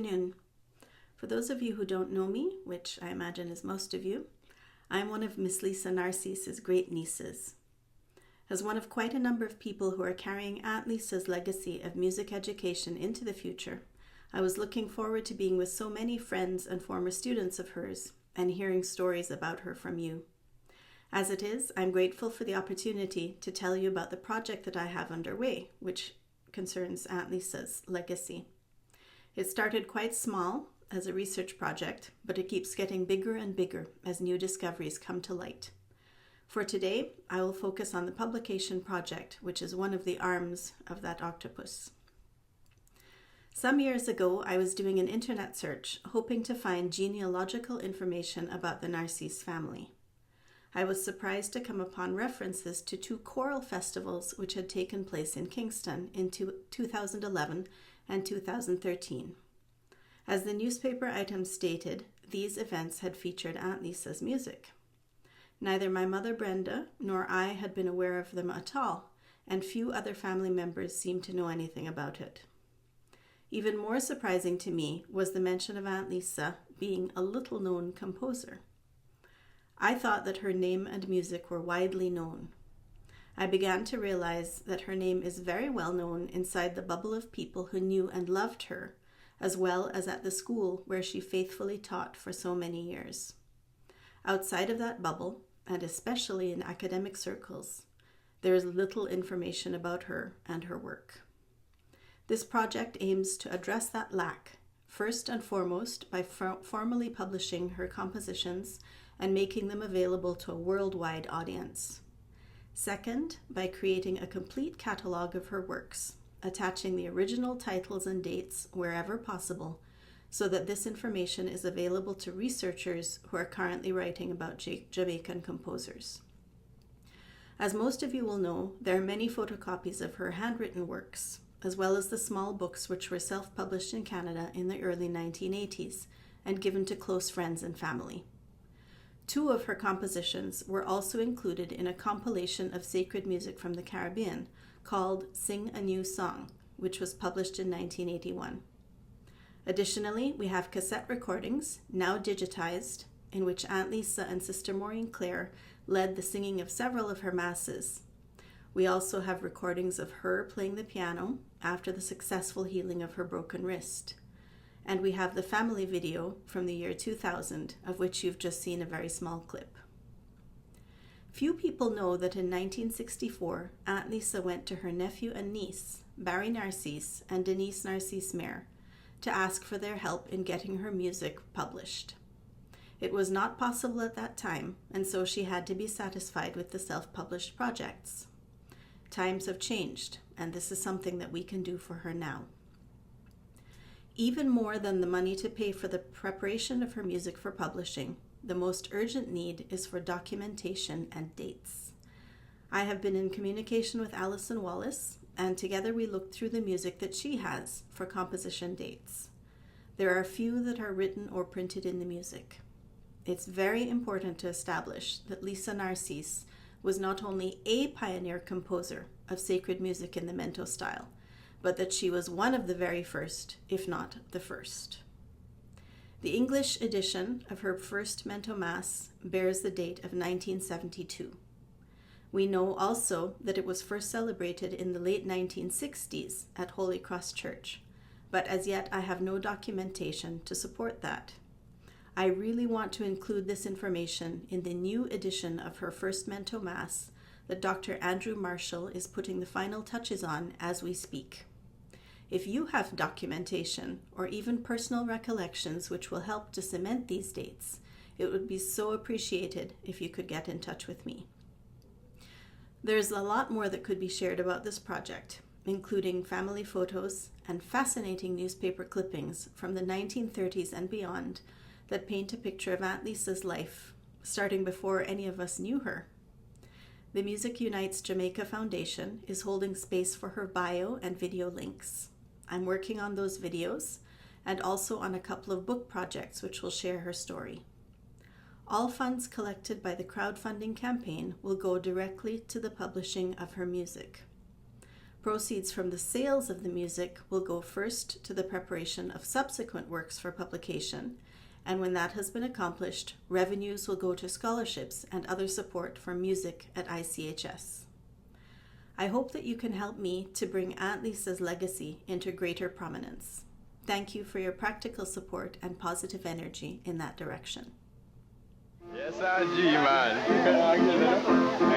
afternoon. For those of you who don't know me, which I imagine is most of you, I'm one of Miss Lisa Narcisse's great nieces. As one of quite a number of people who are carrying Aunt Lisa's legacy of music education into the future, I was looking forward to being with so many friends and former students of hers and hearing stories about her from you. As it is, I'm grateful for the opportunity to tell you about the project that I have underway, which concerns Aunt Lisa's legacy. It started quite small as a research project, but it keeps getting bigger and bigger as new discoveries come to light. For today, I will focus on the publication project, which is one of the arms of that octopus. Some years ago, I was doing an internet search, hoping to find genealogical information about the Narcisse family. I was surprised to come upon references to 2 choral festivals which had taken place in Kingston in 2011 and 2013. As the newspaper item stated, these events had featured Aunt Lisa's music. Neither my mother Brenda nor I had been aware of them at all, and few other family members seemed to know anything about it. Even more surprising to me was the mention of Aunt Lisa being a little-known composer. I thought that her name and music were widely known. I began to realize that her name is very well known inside the bubble of people who knew and loved her, as well as at the school where she faithfully taught for so many years. Outside of that bubble, and especially in academic circles, there is little information about her and her work. This project aims to address that lack, first and foremost by formally publishing her compositions and making them available to a worldwide audience. Second, by creating a complete catalog of her works, attaching the original titles and dates wherever possible, so that this information is available to researchers who are currently writing about Jamaican composers. As most of you will know, there are many photocopies of her handwritten works, as well as the small books which were self-published in Canada in the early 1980s and given to close friends and family. 2 of her compositions were also included in a compilation of sacred music from the Caribbean called Sing a New Song, which was published in 1981. Additionally, we have cassette recordings, now digitized, in which Aunt Lisa and Sister Maureen Clare led the singing of several of her masses. We also have recordings of her playing the piano after the successful healing of her broken wrist. And we have the family video from the year 2000, of which you've just seen a very small clip. Few people know that in 1964, Aunt Lisa went to her nephew and niece, Barry Narcisse and Denise Narcisse Mayer, to ask for their help in getting her music published. It was not possible at that time, and so she had to be satisfied with the self-published projects. Times have changed, and this is something that we can do for her now. Even more than the money to pay for the preparation of her music for publishing, the most urgent need is for documentation and dates. I have been in communication with Alison Wallace, and together we looked through the music that she has for composition dates. There are few that are written or printed in the music. It's very important to establish that Lisa Narcisse was not only a pioneer composer of sacred music in the mento style, but that she was one of the very first, if not the first. The English edition of her first mento mass bears the date of 1972. We know also that it was first celebrated in the late 1960s at Holy Cross Church, but as yet I have no documentation to support that. I really want to include this information in the new edition of her first mento mass that Dr. Andrew Marshall is putting the final touches on as we speak. If you have documentation or even personal recollections which will help to cement these dates, it would be so appreciated if you could get in touch with me. There's a lot more that could be shared about this project, including family photos and fascinating newspaper clippings from the 1930s and beyond that paint a picture of Aunt Lisa's life, starting before any of us knew her. The Music Unites Jamaica Foundation is holding space for her bio and video links. I'm working on those videos and also on a couple of book projects which will share her story. All funds collected by the crowdfunding campaign will go directly to the publishing of her music. Proceeds from the sales of the music will go first to the preparation of subsequent works for publication, and when that has been accomplished, revenues will go to scholarships and other support for music at ICHS. I hope that you can help me to bring Aunt Lisa's legacy into greater prominence. Thank you for your practical support and positive energy in that direction. Yes, I G, man.